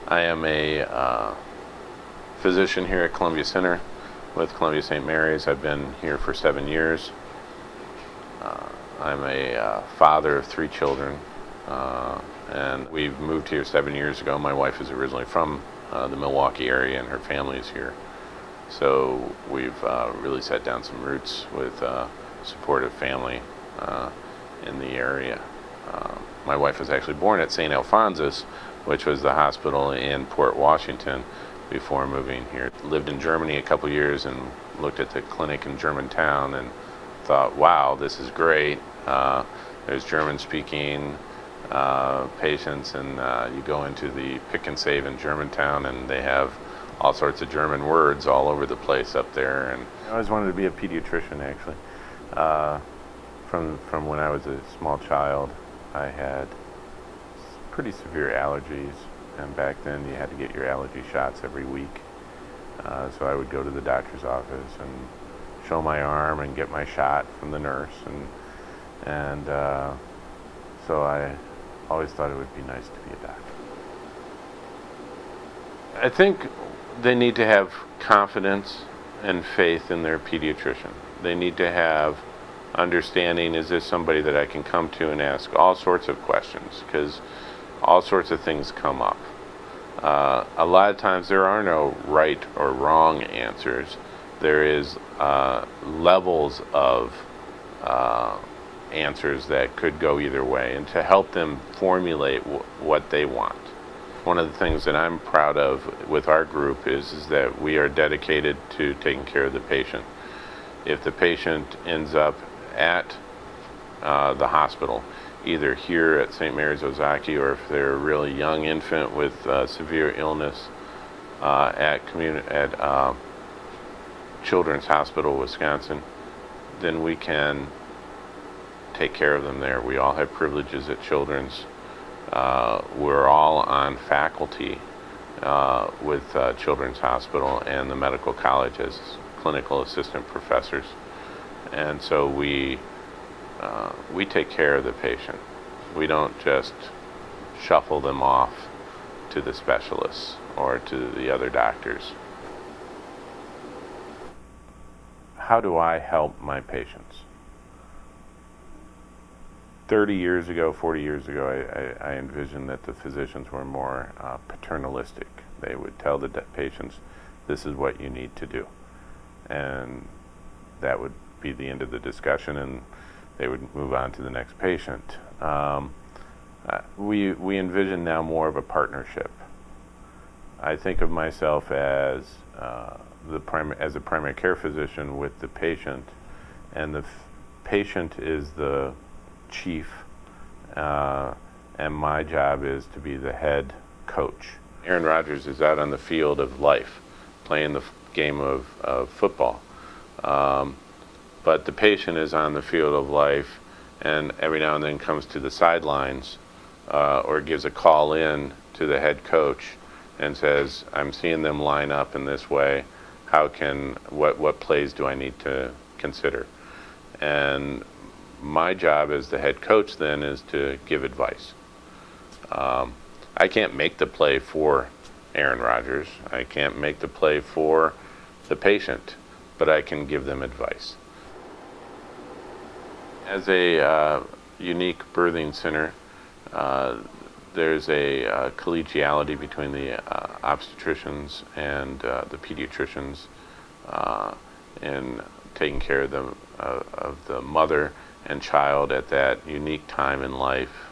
I am a physician here at Columbia Center with Columbia St. Mary's. I've been here for 7 years. I'm a father of 3 children, and we've moved here 7 years ago. My wife is originally from the Milwaukee area, and her family is here. So we've really set down some roots with supportive family in the area. My wife was actually born at St. Alphonsus, which was the hospital in Port Washington, before moving here. Lived in Germany a couple years and looked at the clinic in Germantown and thought, wow, this is great. There's German-speaking patients, and you go into the pick and save in Germantown, and they have all sorts of German words all over the place up there. And I always wanted to be a pediatrician, actually. From when I was a small child, I had pretty severe allergies, and back then you had to get your allergy shots every week. So I would go to the doctor's office and show my arm and get my shot from the nurse, and so I always thought it would be nice to be a doctor. I think they need to have confidence and faith in their pediatrician. They need to have understanding, is this somebody that I can come to and ask all sorts of questions, because all sorts of things come up. A lot of times there are no right or wrong answers. There is levels of answers that could go either way, and to help them formulate what they want. One of the things that I'm proud of with our group is that we are dedicated to taking care of the patient. If the patient ends up at the hospital, either here at St. Mary's Ozaki, or if they're a really young infant with severe illness at Children's Hospital, Wisconsin, then we can take care of them there. We all have privileges at Children's. We're all on faculty with Children's Hospital and the medical college as clinical assistant professors. And so we take care of the patient. We don't just shuffle them off to the specialists or to the other doctors. How do I help my patients? 30 years ago, 40 years ago, I envisioned that the physicians were more paternalistic. They would tell the patients, this is what you need to do. And that would be the end of the discussion, and they would move on to the next patient. We envision now more of a partnership. I think of myself as a primary care physician with the patient, and the patient is the chief, and my job is to be the head coach. Aaron Rodgers is out on the field of life, playing the game of football. But the patient is on the field of life, and every now and then comes to the sidelines or gives a call in to the head coach and says, I'm seeing them line up in this way. What plays do I need to consider? And my job as the head coach then is to give advice. I can't make the play for Aaron Rodgers. I can't make the play for the patient, but I can give them advice. As a unique birthing center, there's a collegiality between the obstetricians and the pediatricians in taking care of the mother and child at that unique time in life.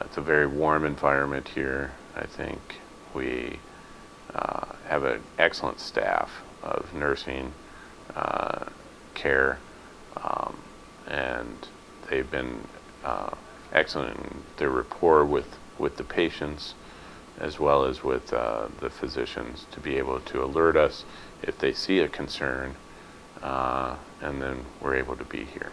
It's a very warm environment here. I think we have an excellent staff of nursing care, and they've been excellent in their rapport with the patients as well as with the physicians, to be able to alert us if they see a concern, and then we're able to be here.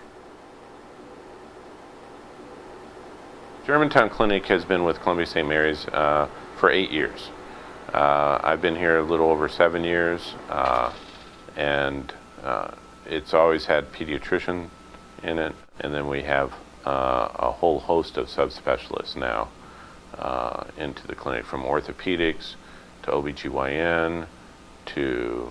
Germantown Clinic has been with Columbia St. Mary's for 8 years. I've been here a little over 7 years, and it's always had pediatrician in it, and then we have a whole host of subspecialists now. into the clinic, from orthopedics to OBGYN to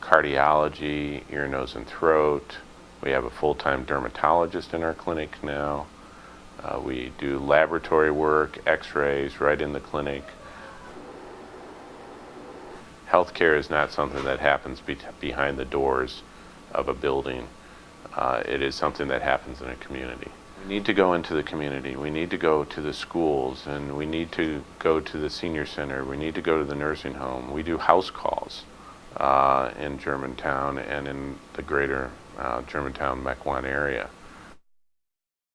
cardiology, ear, nose, and throat. We have a full-time dermatologist in our clinic now. We do laboratory work, x-rays right in the clinic. Healthcare is not something that happens behind the doors of a building. It is something that happens in a community. We need to go into the community. We need to go to the schools, and we need to go to the senior center. We need to go to the nursing home. We do house calls in Germantown and in the greater Germantown, Mequon area.